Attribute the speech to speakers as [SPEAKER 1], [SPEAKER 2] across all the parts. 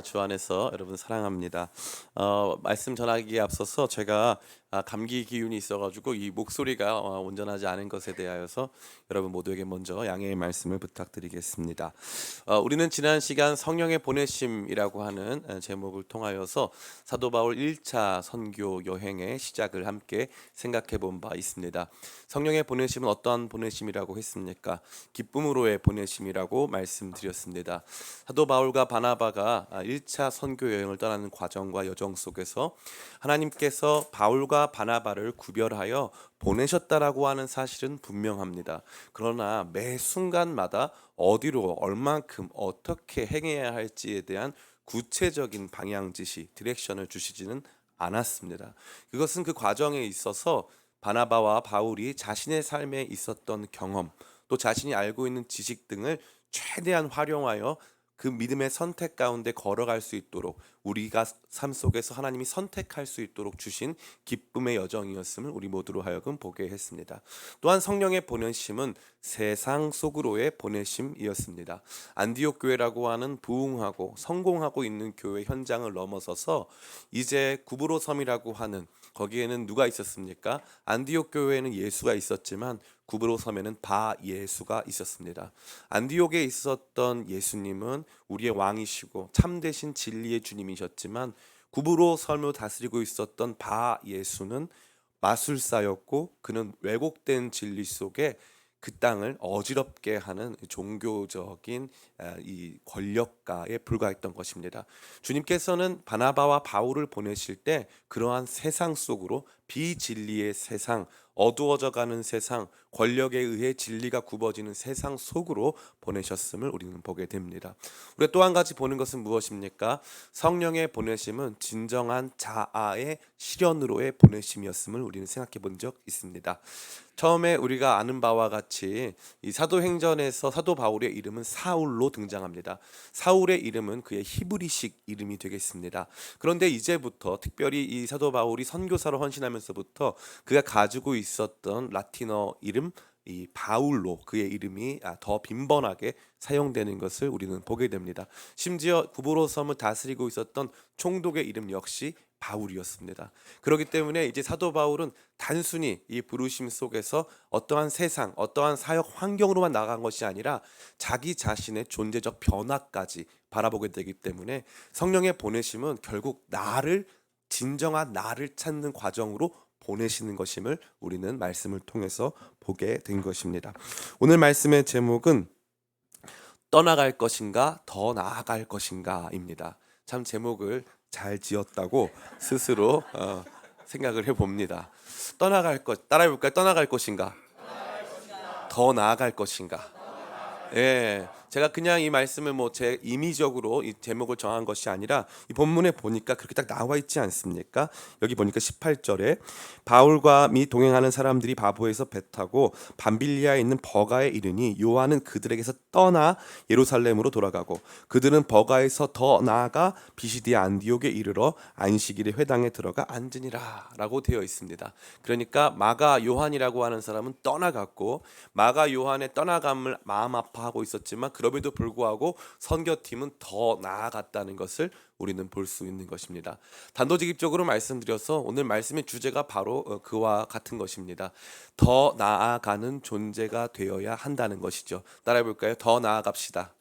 [SPEAKER 1] 주 안에서 여러분 사랑합니다. 말씀 전하기에 앞서서 제가 감기 기운이 있어가지고 이 목소리가 온전하지 않은 것에 대하여서 여러분 모두에게 먼저 양해의 말씀을 부탁드리겠습니다. 우리는 지난 시간 성령의 보내심이라고 하는 제목을 통하여서 사도 바울 1차 선교 여행의 시작을 함께 생각해 본 바 있습니다. 성령의 보내심은 어떠한 보내심이라고 했습니까? 기쁨으로의 보내심이라고 말씀드렸습니다. 사도 바울과 바나바가 1차 선교 여행을 떠나는 과정과 여정 속에서 하나님께서 바울과 바나바를 구별하여 보내셨다라고 하는 사실은 분명합니다. 그러나 매 순간마다 어디로 얼만큼 어떻게 행해야 할지에 대한 구체적인 방향 지시, 디렉션을 주시지는 않았습니다. 그것은 그 과정에 있어서 바나바와 바울이 자신의 삶에 있었던 경험, 또 자신이 알고 있는 지식 등을 최대한 활용하여 그 믿음의 선택 가운데 걸어갈 수 있도록, 우리가 삶 속에서 하나님이 선택할 수 있도록 주신 기쁨의 여정이었음을 우리 모두로 하여금 보게 했습니다. 또한 성령의 보내심은 세상 속으로의 보내심이었습니다. 안디옥 교회라고 하는 부흥하고 성공하고 있는 교회 현장을 넘어서서 이제 구브로 섬이라고 하는, 거기에는 누가 있었습니까? 안디옥 교회에는 예수가 있었지만 구브로 섬에는 바 예수가 있었습니다. 안디옥에 있었던 예수님은 우리의 왕이시고 참되신 진리의 주님이셨지만, 구브로 섬을 다스리고 있었던 바 예수는 마술사였고, 그는 왜곡된 진리 속에 그 땅을 어지럽게 하는 종교적인 이 권력가에 불과했던 것입니다. 주님께서는 바나바와 바울을 보내실 때 그러한 세상 속으로, 비진리의 세상, 어두워져가는 세상, 권력에 의해 진리가 굽어지는 세상 속으로 보내셨음을 우리는 보게 됩니다. 우리가 또 한 가지 보는 것은 무엇입니까? 성령의 보내심은 진정한 자아의 실현으로의 보내심이었음을 우리는 생각해 본 적 있습니다. 처음에 우리가 아는 바와 같이 이 사도행전에서 사도 바울의 이름은 사울로 등장합니다. 사울의 이름은 그의 히브리식 이름이 되겠습니다. 그런데 이제부터 특별히 이 사도 바울이 선교사로 헌신하면서부터 그가 가지고 있었던 라틴어 이름, 이 바울로 그의 이름이 더 빈번하게 사용되는 것을 우리는 보게 됩니다. 심지어 구브로 섬을 다스리고 있었던 총독의 이름 역시 바울이었습니다. 그렇기 때문에 이제 사도 바울은 단순히 이 부르심 속에서 어떠한 세상, 어떠한 사역 환경으로만 나간 것이 아니라 자기 자신의 존재적 변화까지 바라보게 되기 때문에 성령의 보내심은 결국 나를, 진정한 나를 찾는 과정으로 보내시는 것임을 우리는 말씀을 통해서 보게 된 것입니다. 오늘 말씀의 제목은 떠나갈 것인가 더 나아갈 것인가입니다. 참 제목을 잘 지었다고 스스로 생각을 해봅니다. 떠나갈 것, 따라해 볼까요? 떠나갈 것인가 더 나아갈 것인가. 예, 제가 그냥 이 말씀을 뭐 제 임의적으로 이 제목을 정한 것이 아니라 이 본문에 보니까 그렇게 딱 나와 있지 않습니까? 여기 보니까 18절에 바울과 미 동행하는 사람들이 바보에서 배 타고 밤빌리아에 있는 버가에 이르니 요한은 그들에게서 떠나 예루살렘으로 돌아가고 그들은 버가에서 더 나아가 비시디아 안디옥에 이르러 안식일에 회당에 들어가 앉으니라라고 되어 있습니다. 그러니까 마가 요한이라고 하는 사람은 떠나갔고, 마가 요한의 떠나감을 마음 아파하고 있었지만 그럼에도 불구하고 선교팀은 더 나아갔다는 것을 우리는 볼 수 있는 것입니다. 단도직입적으로 말씀드려서 오늘 말씀의 주제가 바로 그와 같은 것입니다. 더 나아가는 존재가 되어야 한다는 것이죠. 따라해 볼까요? 더 나아갑시다.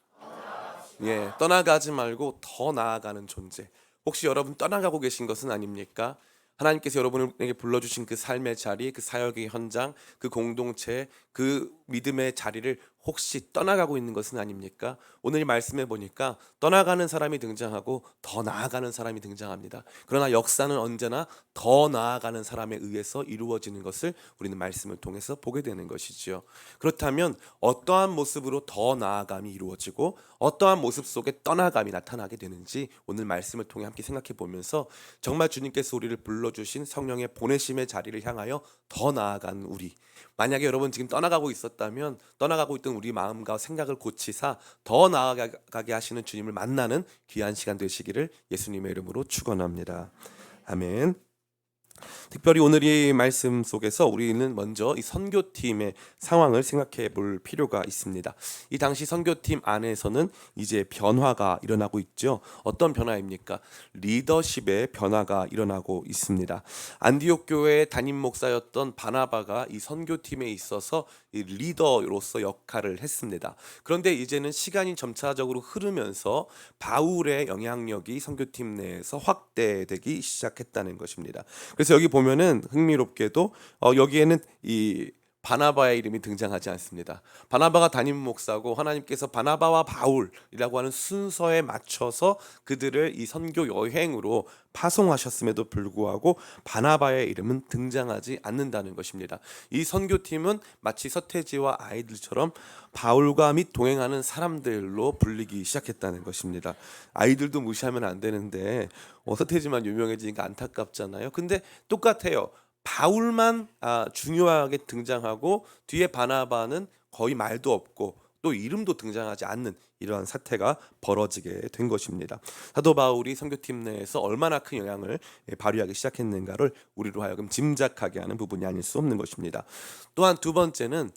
[SPEAKER 1] 예, 떠나가지 말고 더 나아가는 존재. 혹시 여러분 떠나가고 계신 것은 아닙니까? 하나님께서 여러분에게 불러주신 그 삶의 자리, 그 사역의 현장, 그 공동체, 그 믿음의 자리를 혹시 떠나가고 있는 것은 아닙니까? 오늘 말씀해 보니까 떠나가는 사람이 등장하고 더 나아가는 사람이 등장합니다. 그러나 역사는 언제나 더 나아가는 사람에 의해서 이루어지는 것을 우리는 말씀을 통해서 보게 되는 것이지요. 그렇다면 어떠한 모습으로 더 나아감이 이루어지고 어떠한 모습 속에 떠나감이 나타나게 되는지 오늘 말씀을 통해 함께 생각해 보면서, 정말 주님께서 우리를 불러주신 성령의 보내심의 자리를 향하여 더 나아간 우리, 만약에 여러분 지금 떠나가고 있었다면 떠나가고 있던 우리 마음과 생각을 고치사 더 나아가게 하시는 주님을 만나는 귀한 시간 되시기를 예수님의 이름으로 축원합니다. 아멘. 특별히 오늘 이 말씀 속에서 우리는 먼저 이 선교팀의 상황을 생각해 볼 필요가 있습니다. 이 당시 선교팀 안에서는 이제 변화가 일어나고 있죠. 어떤 변화입니까? 리더십의 변화가 일어나고 있습니다. 안디옥 교회의 담임 목사였던 바나바가 이 선교팀에 있어서 이 리더로서 역할을 했습니다. 그런데 이제는 시간이 점차적으로 흐르면서 바울의 영향력이 선교팀 내에서 확대되기 시작했다는 것입니다. 그래서 여기 보면은 흥미롭게도 여기에는 이 바나바의 이름이 등장하지 않습니다. 바나바가 담임 목사고 하나님께서 바나바와 바울이라고 하는 순서에 맞춰서 그들을 이 선교 여행으로 파송하셨음에도 불구하고 바나바의 이름은 등장하지 않는다는 것입니다. 이 선교팀은 마치 서태지와 아이들처럼 바울과 및 동행하는 사람들로 불리기 시작했다는 것입니다. 아이들도 무시하면 안 되는데 서태지만 유명해지니까 안타깝잖아요. 근데 똑같아요. 바울만 중요하게 등장하고 뒤에 바나바는 거의 말도 없고 또 이름도 등장하지 않는 이러한 사태가 벌어지게 된 것입니다. 사도 바울이 선교팀 내에서 얼마나 큰 영향을 발휘하기 시작했는가를 우리로 하여금 짐작하게 하는 부분이 아닐 수 없는 것입니다. 또한 두 번째는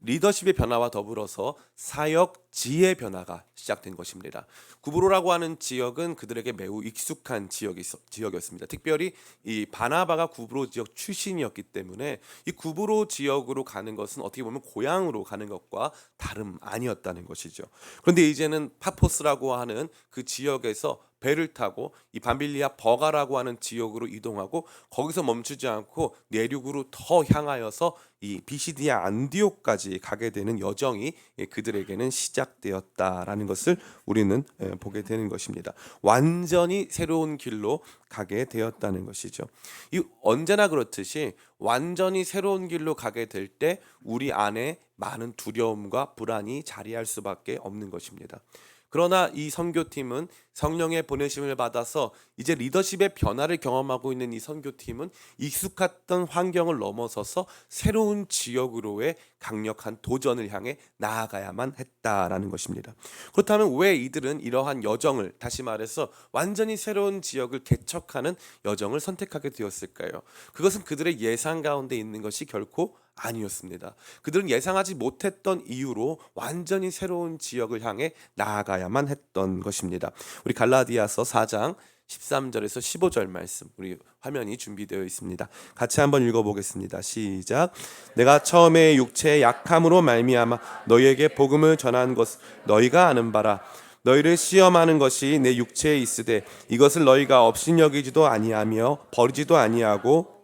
[SPEAKER 1] 리더십의 변화와 더불어서 사역 지의 변화가 시작된 것입니다. 구브로라고 하는 지역은 그들에게 매우 익숙한 지역이었습니다. 특별히 이 바나바가 구브로 지역 출신이었기 때문에 이 구브로 지역으로 가는 것은 어떻게 보면 고향으로 가는 것과 다름 아니었다는 것이죠. 그런데 이제는 파포스라고 하는 그 지역에서 배를 타고 이 밤빌리아 버가라고 하는 지역으로 이동하고 거기서 멈추지 않고 내륙으로 더 향하여서 이 비시디아 안디옥까지 가게 되는 여정이 그들에게는 시작되었다라는 것을 우리는 보게 되는 것입니다. 완전히 새로운 길로 가게 되었다는 것이죠. 이 언제나 그렇듯이 완전히 새로운 길로 가게 될 때 우리 안에 많은 두려움과 불안이 자리할 수밖에 없는 것입니다. 그러나 이 선교팀은 성령의 보내심을 받아서 이제 리더십의 변화를 경험하고 있는 이 선교팀은 익숙했던 환경을 넘어서서 새로운 지역으로의 강력한 도전을 향해 나아가야만 했다라는 것입니다. 그렇다면 왜 이들은 이러한 여정을, 다시 말해서 완전히 새로운 지역을 개척하는 여정을 선택하게 되었을까요? 그것은 그들의 예상 가운데 있는 것이 결코 아니었습니다. 그들은 예상하지 못했던 이유로 완전히 새로운 지역을 향해 나아가야만 했던 것입니다. 우리 갈라디아서 4장 13절에서 15절 말씀, 우리 화면이 준비되어 있습니다. 같이 한번 읽어보겠습니다. 시작. 내가 처음에 육체의 약함으로 말미암아 너희에게 복음을 전한 것 너희가 아는 바라. 너희를 시험하는 것이 내 육체에 있으되 이것을 너희가 업신여기지도 아니하며 버리지도 아니하고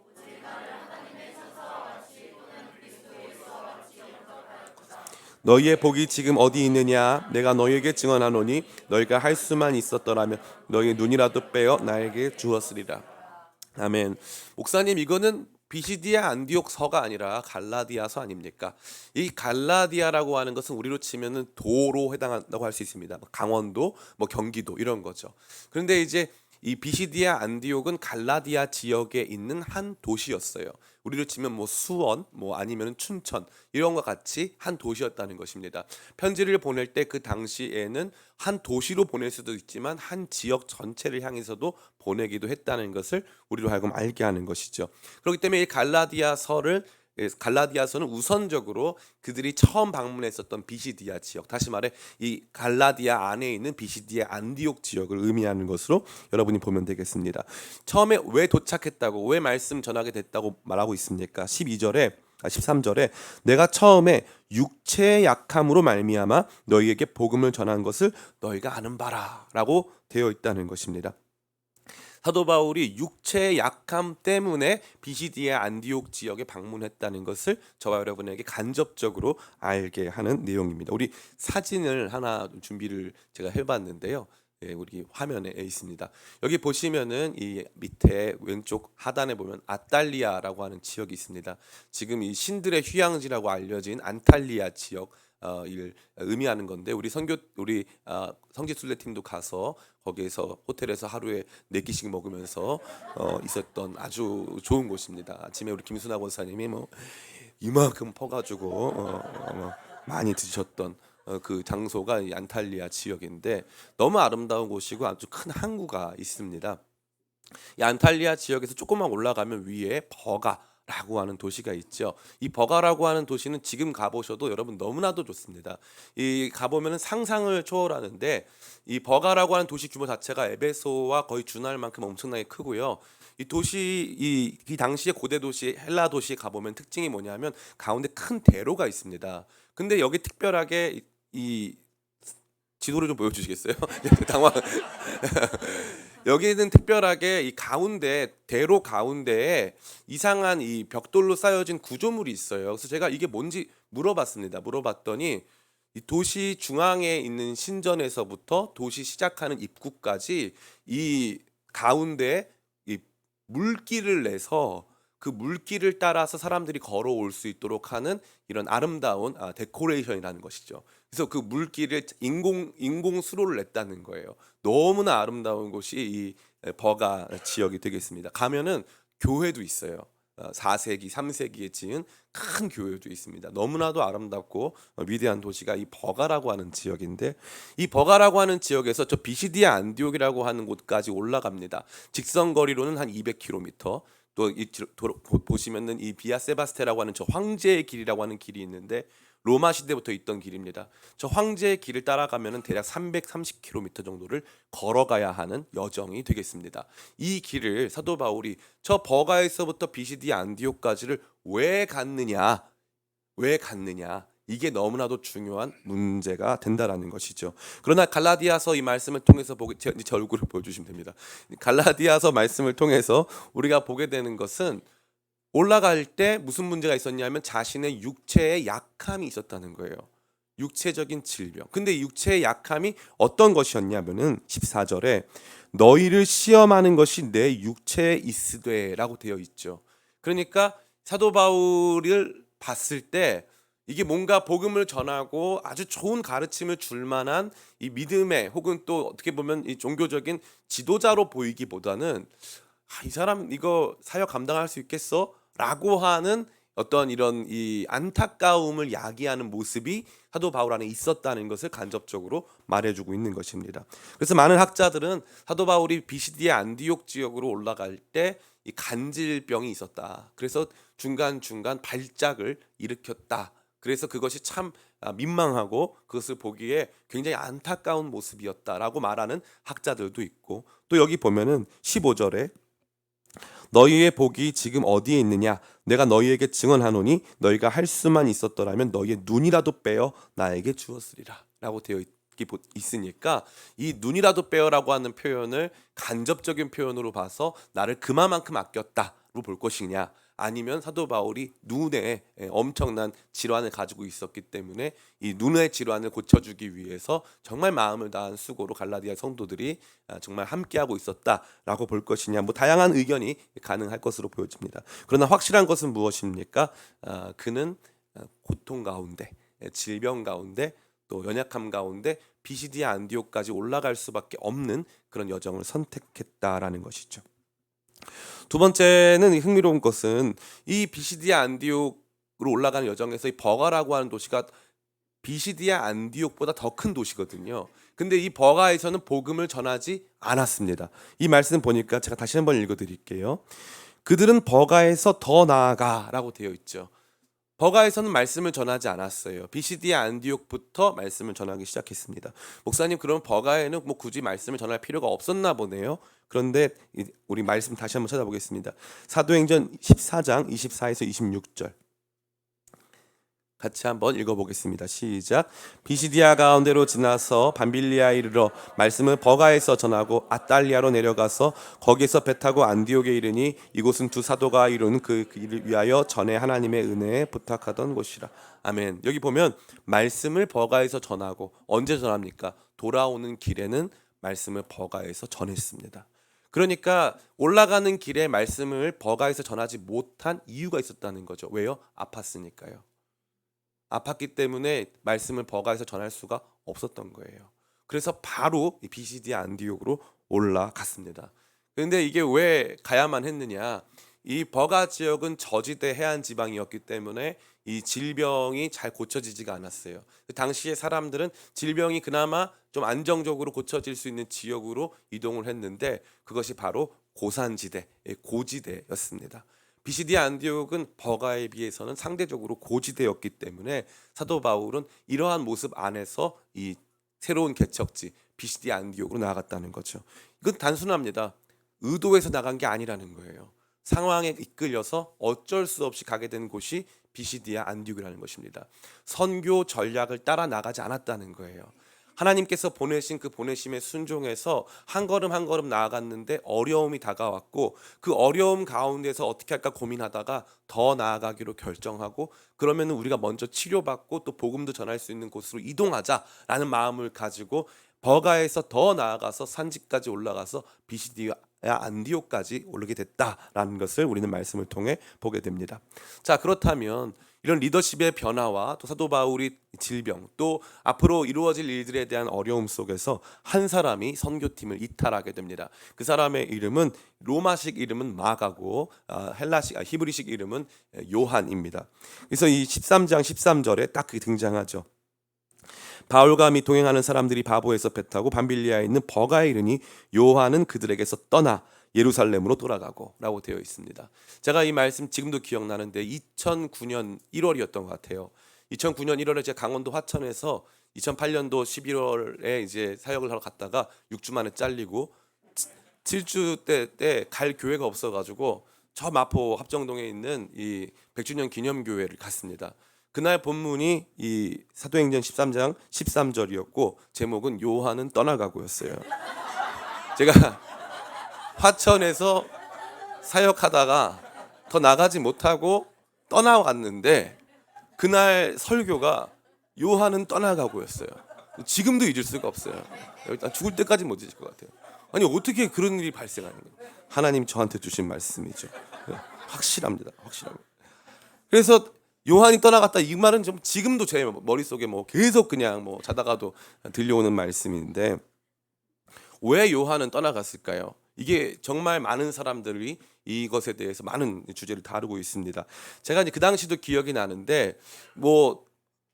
[SPEAKER 1] 너희의 복이 지금 어디 있느냐? 내가 너희에게 증언하노니 너희가 할 수만 있었더라면 너희의 눈이라도 빼어 나에게 주었으리라. 아멘. 목사님, 이거는 비시디아 안디옥서가 아니라 갈라디아서 아닙니까? 이 갈라디아라고 하는 것은 우리로 치면은 도로 해당한다고 할 수 있습니다. 강원도, 경기도 이런 거죠. 그런데 이제 이 비시디아 안디옥은 갈라디아 지역에 있는 한 도시였어요. 우리로 치면 수원, 아니면 춘천 이런 것 같이 한 도시였다는 것입니다. 편지를 보낼 때 그 당시에는 한 도시로 보낼 수도 있지만 한 지역 전체를 향해서도 보내기도 했다는 것을 우리로 하여금 알게 하는 것이죠. 그렇기 때문에 이 갈라디아서는 우선적으로 그들이 처음 방문했었던 비시디아 지역, 다시 말해 이 갈라디아 안에 있는 비시디아 안디옥 지역을 의미하는 것으로 여러분이 보면 되겠습니다. 처음에 왜 도착했다고, 왜 말씀 전하게 됐다고 말하고 있습니까? 13절에 내가 처음에 육체의 약함으로 말미암아 너희에게 복음을 전한 것을 너희가 아는 바라라고 되어 있다는 것입니다. 사도 바울이 육체의 약함 때문에 비시디아 안디옥 지역에 방문했다는 것을 저와 여러분에게 간접적으로 알게 하는 내용입니다. 우리 사진을 하나 준비를 제가 해봤는데요. 우리 화면에 있습니다. 여기 보시면은 이 밑에 왼쪽 하단에 보면 아탈리아라고 하는 지역이 있습니다. 지금 이 신들의 휴양지라고 알려진 안탈리아 지역 을 의미하는 건데, 우리 성지순례팀도 가서 거기에서 호텔에서 하루에 4끼씩 먹으면서 있었던 아주 좋은 곳입니다. 아침에 우리 김순아 권사님이 이만큼 퍼가지고 많이 드셨던 그 장소가 이 안탈리아 지역인데 너무 아름다운 곳이고 아주 큰 항구가 있습니다. 이 안탈리아 지역에서 조금만 올라가면 위에 버가라고 하는 도시가 있죠. 이 버가라고 하는 도시는 지금 가보셔도 여러분 너무나도 좋습니다. 이 가보면은 상상을 초월하는데 이 버가라고 하는 도시 규모 자체가 에베소와 거의 준할 만큼 엄청나게 크고요. 이 도시 이 당시의 고대 도시 헬라 도시에 가보면 특징이 뭐냐면 가운데 큰 대로가 있습니다. 근데 여기 특별하게 이 지도를 좀 보여주시겠어요? 당황. 여기는 특별하게 이 가운데 대로 가운데에 이상한 이 벽돌로 쌓여진 구조물이 있어요. 그래서 제가 이게 뭔지 물어봤습니다. 물어봤더니 이 도시 중앙에 있는 신전에서부터 도시 시작하는 입구까지 이 가운데 이 물길을 내서 그 물길을 따라서 사람들이 걸어올 수 있도록 하는 이런 아름다운 데코레이션이라는 것이죠. 그래서 그 물길을 인공 수로를 냈다는 거예요. 너무나 아름다운 곳이 이 버가 지역이 되겠습니다. 가면은 교회도 있어요. 4세기, 3세기에 지은 큰 교회도 있습니다. 너무나도 아름답고 위대한 도시가 이 버가라고 하는 지역인데, 이 버가라고 하는 지역에서 저 비시디아 안디옥이라고 하는 곳까지 올라갑니다. 직선 거리로는 한 200km. 또 보시면은 이 비아 세바스테라고 하는 저 황제의 길이라고 하는 길이 있는데 로마 시대부터 있던 길입니다. 저 황제의 길을 따라가면은 대략 330km 정도를 걸어가야 하는 여정이 되겠습니다. 이 길을 사도 바울이 저 버가에서부터 비시디 안디옥까지를 왜 갔느냐? 왜 갔느냐? 이게 너무나도 중요한 문제가 된다라는 것이죠. 그러나 갈라디아서 이 말씀을 통해서 제 얼굴을 보여주시면 됩니다. 갈라디아서 말씀을 통해서 우리가 보게 되는 것은 올라갈 때 무슨 문제가 있었냐면 자신의 육체의 약함이 있었다는 거예요. 육체적인 질병. 근데 육체의 약함이 어떤 것이었냐면은 14절에 너희를 시험하는 것이 내 육체에 있으되라고 되어 있죠. 그러니까 사도 바울을 봤을 때 이게 뭔가 복음을 전하고 아주 좋은 가르침을 줄 만한 이 믿음의 혹은 또 어떻게 보면 이 종교적인 지도자로 보이기보다는 이 사람 이거 사역 감당할 수 있겠어? 라고 하는 어떤 이런 이 안타까움을 야기하는 모습이 사도 바울 안에 있었다는 것을 간접적으로 말해주고 있는 것입니다. 그래서 많은 학자들은 사도 바울이 비시디아 안디옥 지역으로 올라갈 때 이 간질병이 있었다. 그래서 중간중간 발작을 일으켰다. 그래서 그것이 참 민망하고 그것을 보기에 굉장히 안타까운 모습이었다라고 말하는 학자들도 있고, 또 여기 보면은 15절에 너희의 복이 지금 어디에 있느냐? 내가 너희에게 증언하노니 너희가 할 수만 있었더라면 너희의 눈이라도 빼어 나에게 주었으리라 라고 되어 있으니까 이 눈이라도 빼어라고 하는 표현을 간접적인 표현으로 봐서 나를 그만큼 아꼈다로 볼 것이냐, 아니면 사도 바울이 눈에 엄청난 질환을 가지고 있었기 때문에 이 눈의 질환을 고쳐주기 위해서 정말 마음을 다한 수고로 갈라디아 성도들이 정말 함께하고 있었다라고 볼 것이냐, 뭐 다양한 의견이 가능할 것으로 보여집니다. 그러나 확실한 것은 무엇입니까? 그는 고통 가운데, 질병 가운데, 또 연약함 가운데 비시디아 안디옥까지 올라갈 수밖에 없는 그런 여정을 선택했다라는 것이죠. 두 번째는 흥미로운 것은 이 비시디아 안디옥으로 올라가는 여정에서 이 버가라고 하는 도시가 비시디아 안디옥보다 더 큰 도시거든요. 근데 이 버가에서는 복음을 전하지 않았습니다. 이 말씀 보니까 제가 다시 한번 읽어드릴게요. 그들은 버가에서 더 나아가라고 되어 있죠. 버가에서는 말씀을 전하지 않았어요. 비시디아 안디옥부터 말씀을 전하기 시작했습니다. 목사님, 그럼 버가에는 뭐 굳이 말씀을 전할 필요가 없었나 보네요. 그런데 우리 말씀 다시 한번 찾아보겠습니다. 사도행전 14장 24에서 26절 같이 한번 읽어보겠습니다. 시작. 비시디아 가운데로 지나서 밤빌리아에 이르러 말씀을 버가에서 전하고 아탈리아로 내려가서 거기서 배 타고 안디옥에 이르니 이곳은 두 사도가 이룬 그 일을 위하여 전에 하나님의 은혜에 부탁하던 곳이라. 아멘. 여기 보면 말씀을 버가에서 전하고, 언제 전합니까? 돌아오는 길에는 말씀을 버가에서 전했습니다. 그러니까 올라가는 길에 말씀을 버가에서 전하지 못한 이유가 있었다는 거죠. 왜요? 아팠으니까요. 아팠기 때문에 말씀을 버가에서 전할 수가 없었던 거예요. 그래서 바로 이 비시디아 안디옥으로 올라갔습니다. 그런데 이게 왜 가야만 했느냐? 이 버가 지역은 저지대 해안 지방이었기 때문에 이 질병이 잘 고쳐지지가 않았어요. 그 당시에 사람들은 질병이 그나마 좀 안정적으로 고쳐질 수 있는 지역으로 이동을 했는데 그것이 바로 고산지대, 고지대였습니다. 비시디아 안디옥은 버가에 비해서는 상대적으로 고지대였기 때문에 사도 바울은 이러한 모습 안에서 이 새로운 개척지 비시디아 안디옥으로 나아갔다는 거죠. 이건 단순합니다. 의도해서 나간 게 아니라는 거예요. 상황에 이끌려서 어쩔 수 없이 가게 된 곳이 비시디아 안디옥이라는 것입니다. 선교 전략을 따라 나가지 않았다는 거예요. 하나님께서 보내신 그 보내심에 순종해서 한 걸음 한 걸음 나아갔는데 어려움이 다가왔고 그 어려움 가운데서 어떻게 할까 고민하다가 더 나아가기로 결정하고 그러면 우리가 먼저 치료받고 또 복음도 전할 수 있는 곳으로 이동하자라는 마음을 가지고 버가에서 더 나아가서 산지까지 올라가서 비시디아 안디옥까지 오르게 됐다라는 것을 우리는 말씀을 통해 보게 됩니다. 자, 그렇다면 이런 리더십의 변화와 또 사도 바울이 질병 또 앞으로 이루어질 일들에 대한 어려움 속에서 한 사람이 선교팀을 이탈하게 됩니다. 그 사람의 이름은 로마식 이름은 마가고 히브리식 이름은 요한입니다. 그래서 이 13장 13절에 딱 그게 등장하죠. 바울과 및 동행하는 사람들이 바보에서 배 타고 밤빌리아에 있는 버가에 이르니 요한은 그들에게서 떠나 예루살렘으로 돌아가고 라고 되어 있습니다. 제가 이 말씀 지금도 기억나는데 2009년 1월이었던 것 같아요. 2009년 1월에 제가 강원도 화천에서 2008년도 11월에 이제 사역을 하러 갔다가 6주 만에 잘리고 7주 때 갈 교회가 없어가지고 저 마포 합정동에 있는 이 100주년 기념교회를 갔습니다. 그날 본문이 이 사도행전 13장 13절이었고 제목은 요한은 떠나가고였어요. 제가 화천에서 사역하다가 더 나가지 못하고 떠나왔는데 그날 설교가 요한은 떠나가고였어요. 지금도 잊을 수가 없어요. 일단 죽을 때까지 못 잊을 것 같아요. 아니 어떻게 그런 일이 발생하는 거예요? 하나님 저한테 주신 말씀이죠. 확실합니다. 확실합니다. 그래서 요한이 떠나갔다 이 말은 좀 지금도 제 머릿속에 뭐 계속 그냥 뭐 자다가도 들려오는 말씀인데 왜 요한은 떠나갔을까요? 이게 정말 많은 사람들이 이것에 대해서 많은 주제를 다루고 있습니다. 제가 이제 그 당시도 기억이 나는데 뭐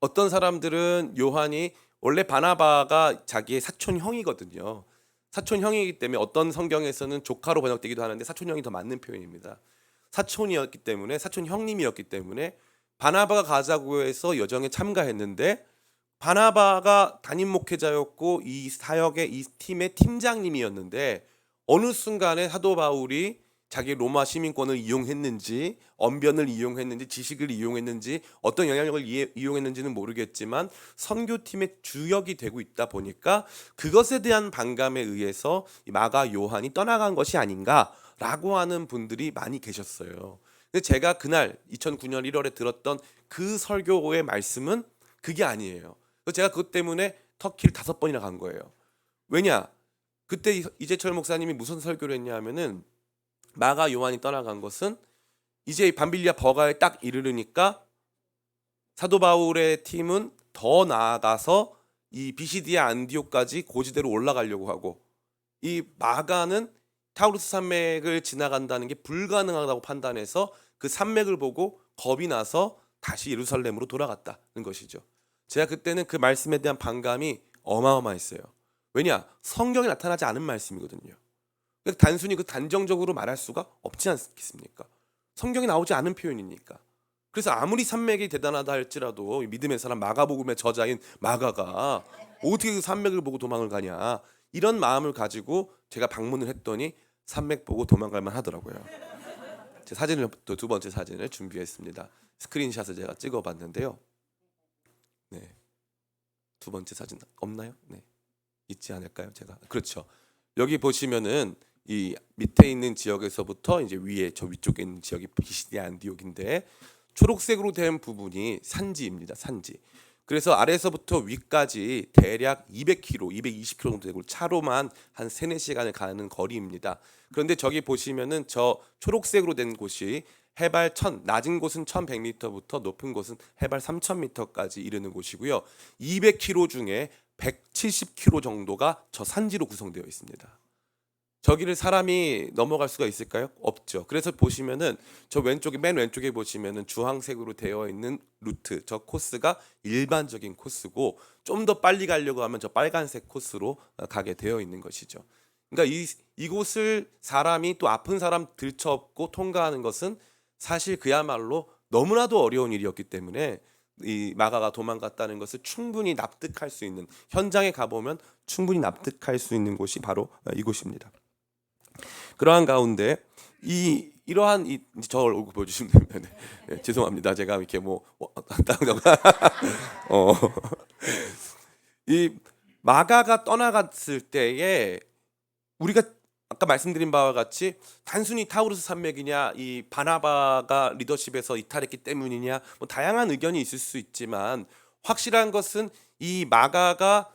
[SPEAKER 1] 어떤 사람들은 요한이 원래 바나바가 자기의 사촌 형이거든요. 사촌 형이기 때문에 어떤 성경에서는 조카로 번역되기도 하는데 사촌 형이 더 맞는 표현입니다. 사촌이었기 때문에 사촌 형님이었기 때문에 바나바가 가자고 해서 여정에 참가했는데 바나바가 담임 목회자였고 이 사역의 이 팀의 팀장님이었는데 어느 순간에 사도 바울이 자기 로마 시민권을 이용했는지 언변을 이용했는지 지식을 이용했는지 어떤 영향력을 이용했는지는 모르겠지만 선교팀의 주역이 되고 있다 보니까 그것에 대한 반감에 의해서 마가 요한이 떠나간 것이 아닌가라고 하는 분들이 많이 계셨어요. 근데 제가 그날 2009년 1월에 들었던 그 설교의 말씀은 그게 아니에요. 제가 그것 때문에 터키를 5번이나 간 거예요. 왜냐? 그때 이재철 목사님이 무슨 설교를 했냐 하면은 마가 요한이 떠나간 것은 이제 밤빌리아 버가에 딱 이르르니까 사도 바울의 팀은 더 나아가서 이 비시디아 안디옥까지 고지대로 올라가려고 하고 이 마가는 타우루스 산맥을 지나간다는 게 불가능하다고 판단해서 그 산맥을 보고 겁이 나서 다시 예루살렘으로 돌아갔다는 것이죠. 제가 그때는 그 말씀에 대한 반감이 어마어마했어요. 왜냐? 성경에 나타나지 않은 말씀이거든요. 단순히 그 단정적으로 말할 수가 없지 않겠습니까? 성경에 나오지 않은 표현이니까. 그래서 아무리 산맥이 대단하다 할지라도 믿음의 사람 마가복음의 저자인 마가가 어떻게 그 산맥을 보고 도망을 가냐 이런 마음을 가지고 제가 방문을 했더니 산맥 보고 도망갈 만 하더라고요. 제 사진을 또 두 번째 사진을 준비했습니다. 스크린샷을 제가 찍어봤는데요. 네, 두 번째 사진 없나요? 네, 있지 않을까요? 제가 그렇죠. 여기 보시면은 이 밑에 있는 지역에서부터 이제 위에 저 위쪽에 있는 지역이 비시디아 안디옥인데 초록색으로 된 부분이 산지입니다. 산지. 그래서 아래에서부터 위까지 대략 200km, 220km 정도 되고 차로만 한 3-4시간을 가는 거리입니다. 그런데 저기 보시면은 저 초록색으로 된 곳이 해발 낮은 곳은 1100m부터 높은 곳은 해발 3000m까지 이르는 곳이고요. 200km 중에 170km 정도가 저 산지로 구성되어 있습니다. 저기를 사람이 넘어갈 수가 있을까요? 없죠. 그래서 보시면은 저 왼쪽에 맨 왼쪽에 보시면은 주황색으로 되어 있는 루트 저 코스가 일반적인 코스고 좀 더 빨리 가려고 하면 저 빨간색 코스로 가게 되어 있는 것이죠. 그러니까 이곳을 사람이 또 아픈 사람 들쳐업고 통과하는 것은 사실 그야말로 너무나도 어려운 일이었기 때문에 이 마가가 도망갔다는 것을 충분히 납득할 수 있는 현장에 가보면 충분히 납득할 수 있는 곳이 바로 이곳입니다. 그러한 가운데 이러한 저 얼굴 보여주시면 됩니다. 네. 네, 죄송합니다. 제가 이렇게 뭐 어, 이 마가가 떠나갔을 때에 우리가 아까 말씀드린 바와 같이 단순히 타우루스 산맥이냐 이 바나바가 리더십에서 이탈했기 때문이냐 뭐 다양한 의견이 있을 수 있지만 확실한 것은 이 마가가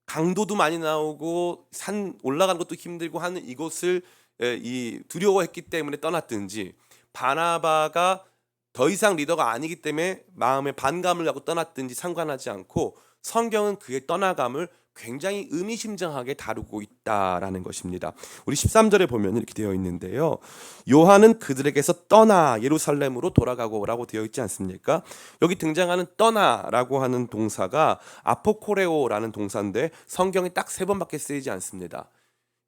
[SPEAKER 1] 강도도 많이 나오고 산 올라가는 것도 힘들고 하는 이곳을 이 두려워했기 때문에 떠났든지 바나바가 더 이상 리더가 아니기 때문에 마음에 반감을 갖고 떠났든지 상관하지 않고 성경은 그의 떠나감을 굉장히 의미심장하게 다루고 있다라는 것입니다. 우리 13절에 보면 이렇게 되어 있는데요. 요한은 그들에게서 떠나 예루살렘으로 돌아가고라고 되어 있지 않습니까? 여기 등장하는 떠나라고 하는 동사가 아포코레오라는 동사인데 성경에 딱 3번밖에 쓰이지 않습니다.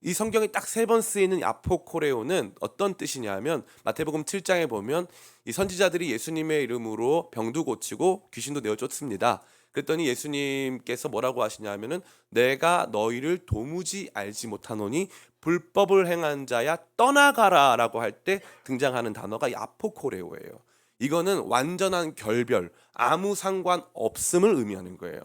[SPEAKER 1] 이 성경에 딱 3번 쓰이는 아포코레오는 어떤 뜻이냐면 마태복음 7장에 보면 이 선지자들이 예수님의 이름으로 병도 고치고 귀신도 내어 쫓습니다. 그랬더니 예수님께서 뭐라고 하시냐면은 내가 너희를 도무지 알지 못하노니 불법을 행한 자야 떠나가라라고 할 때 등장하는 단어가 이 아포코레오예요. 이거는 완전한 결별, 아무 상관 없음을 의미하는 거예요.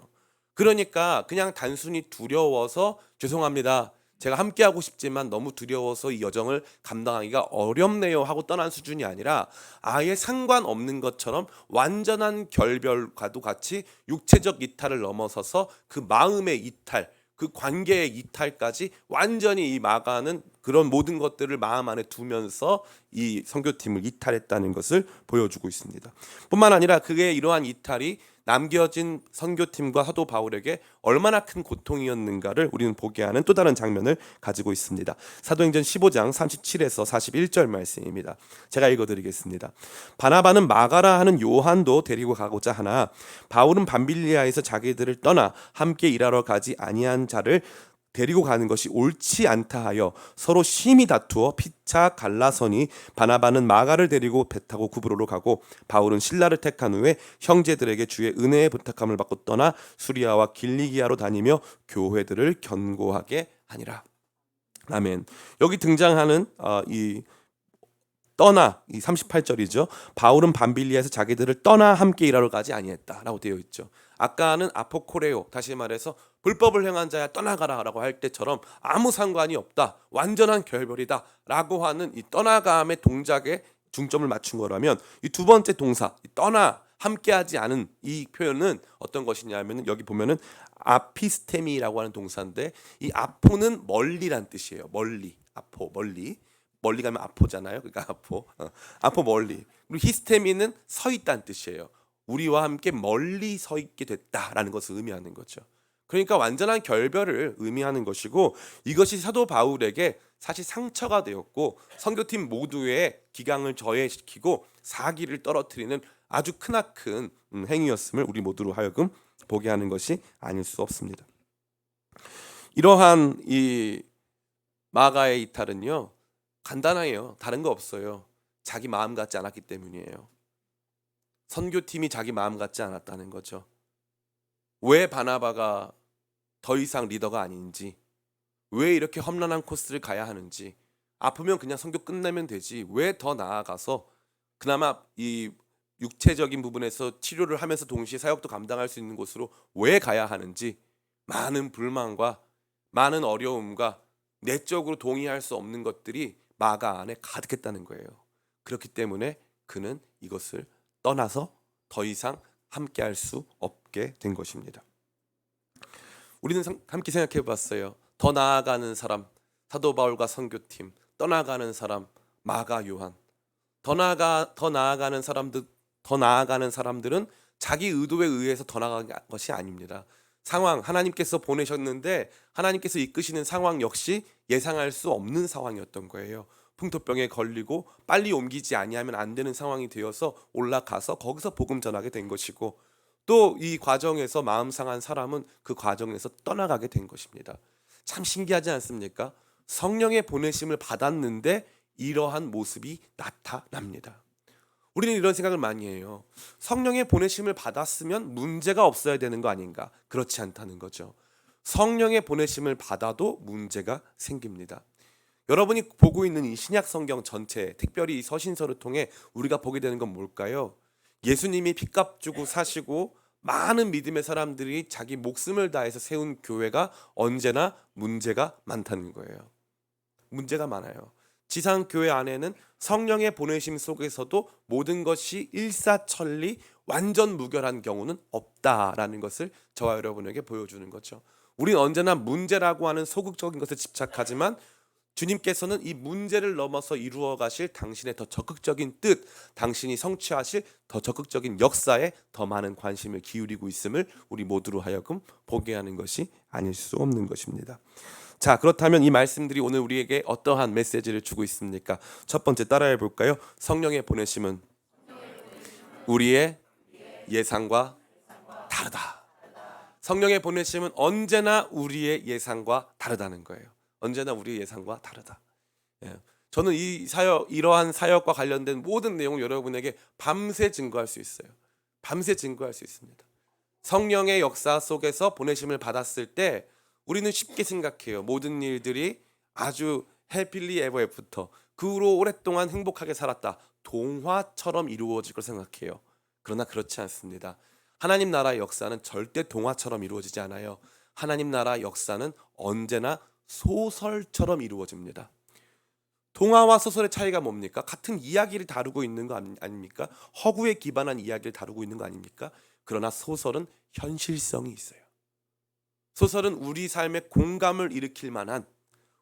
[SPEAKER 1] 그러니까 그냥 단순히 두려워서 죄송합니다. 제가 함께하고 싶지만 너무 두려워서 이 여정을 감당하기가 어렵네요 하고 떠난 수준이 아니라 아예 상관없는 것처럼 완전한 결별과도 같이 육체적 이탈을 넘어서서 그 마음의 이탈, 그 관계의 이탈까지 완전히 이 마가는 그런 모든 것들을 마음 안에 두면서 이 선교팀을 이탈했다는 것을 보여주고 있습니다. 뿐만 아니라 그의 이러한 이탈이 남겨진 선교팀과 사도 바울에게 얼마나 큰 고통이었는가를 우리는 보게 하는 또 다른 장면을 가지고 있습니다. 사도행전 15장 37에서 41절 말씀입니다. 제가 읽어드리겠습니다. 바나바는 마가라 하는 요한도 데리고 가고자 하나 바울은 밤빌리아에서 자기들을 떠나 함께 일하러 가지 아니한 자를 데리고 가는 것이 옳지 않다 하여 서로 심히 다투어 피차 갈라서니 바나바는 마가를 데리고 배 타고 구브로로 가고 바울은 실라를 택한 후에 형제들에게 주의 은혜의 부탁함을 받고 떠나 수리아와 길리기아로 다니며 교회들을 견고하게 하니라. 아멘. 여기 등장하는 이 떠나 이 38절이죠. 바울은 밤빌리아에서 자기들을 떠나 함께 일하러 가지 아니했다라고 되어 있죠. 아까는 아포코레오 다시 말해서 불법을 행한 자야 떠나가라라고 할 때처럼 아무 상관이 없다. 완전한 결별이다. 라고 하는 이 떠나감의 동작에 중점을 맞춘 거라면 이 두 번째 동사 떠나 함께하지 않은 이 표현은 어떤 것이냐면 여기 보면은 아피스테미라고 하는 동사인데 이 아포는 멀리란 뜻이에요. 멀리 아포 멀리 가면 아포잖아요. 그러니까 아포 멀리. 그리고 히스테미는 서 있다는 뜻이에요. 우리와 함께 멀리 서 있게 됐다라는 것을 의미하는 거죠. 그러니까 완전한 결별을 의미하는 것이고 이것이 사도 바울에게 사실 상처가 되었고 선교팀 모두의 기강을 저해시키고 사기를 떨어뜨리는 아주 크나큰 행위였음을 우리 모두로 하여금 보게 하는 것이 아닐 수 없습니다. 이러한 이 마가의 이탈은요. 간단해요. 다른 거 없어요. 자기 마음 같지 않았기 때문이에요. 선교팀이 자기 마음 같지 않았다는 거죠. 왜 바나바가 더 이상 리더가 아닌지, 왜 이렇게 험난한 코스를 가야 하는지, 아프면 그냥 선교 끝내면 되지 왜 더 나아가서 그나마 이 육체적인 부분에서 치료를 하면서 동시에 사역도 감당할 수 있는 곳으로 왜 가야 하는지 많은 불만과 많은 어려움과 내적으로 동의할 수 없는 것들이 마가 안에 가득했다는 거예요. 그렇기 때문에 그는 이것을 떠나서 더 이상 함께할 수 없게 된 것입니다. 우리는 함께 생각해 봤어요. 더 나아가는 사람, 사도 바울과 선교팀, 떠나가는 사람, 마가 요한. 더 나아가는 사람들은 자기 의도에 의해서 더 나아간 것이 아닙니다. 상황, 하나님께서 보내셨는데 하나님께서 이끄시는 상황 역시 예상할 수 없는 상황이었던 거예요. 풍토병에 걸리고 빨리 옮기지 아니하면 안 되는 상황이 되어서 올라가서 거기서 복음 전하게 된 것이고, 또 이 과정에서 마음 상한 사람은 그 과정에서 떠나가게 된 것입니다. 참 신기하지 않습니까? 성령의 보내심을 받았는데 이러한 모습이 나타납니다. 우리는 이런 생각을 많이 해요. 성령의 보내심을 받았으면 문제가 없어야 되는 거 아닌가? 그렇지 않다는 거죠. 성령의 보내심을 받아도 문제가 생깁니다. 여러분이 보고 있는 이 신약 성경 전체, 특별히 이 서신서를 통해 우리가 보게 되는 건 뭘까요? 예수님이 핏값 주고 사시고 많은 믿음의 사람들이 자기 목숨을 다해서 세운 교회가 언제나 문제가 많다는 거예요. 문제가 많아요. 지상 교회 안에는 성령의 보내심 속에서도 모든 것이 일사천리 완전 무결한 경우는 없다라는 것을 저와 여러분에게 보여주는 거죠. 우리는 언제나 문제라고 하는 소극적인 것에 집착하지만 주님께서는 이 문제를 넘어서 이루어 가실 당신의 더 적극적인 뜻, 당신이 성취하실 더 적극적인 역사에 더 많은 관심을 기울이고 있음을 우리 모두로 하여금 보게 하는 것이 아닐 수 없는 것입니다. 자, 그렇다면 이 말씀들이 오늘 우리에게 어떠한 메시지를 주고 있습니까? 첫 번째 따라해 볼까요? 성령의 보내심은 우리의 예상과 다르다. 성령의 보내심은 언제나 우리의 예상과 다르다는 거예요. 언제나 우리의 예상과 다르다. 예. 저는 이 사역, 이러한 사역과 관련된 모든 내용을 여러분에게 밤새 증거할 수 있어요. 밤새 증거할 수 있습니다. 성령의 역사 속에서 보내심을 받았을 때 우리는 쉽게 생각해요. 모든 일들이 아주 해피리 에버 애프터, 그 후로 오랫동안 행복하게 살았다, 동화처럼 이루어질 걸 생각해요. 그러나 그렇지 않습니다. 하나님 나라의 역사는 절대 동화처럼 이루어지지 않아요. 하나님 나라 역사는 언제나 소설처럼 이루어집니다. 동화와 소설의 차이가 뭡니까? 같은 이야기를 다루고 있는 거 아닙니까? 허구에 기반한 이야기를 다루고 있는 거 아닙니까? 그러나 소설은 현실성이 있어요. 소설은 우리 삶에 공감을 일으킬 만한,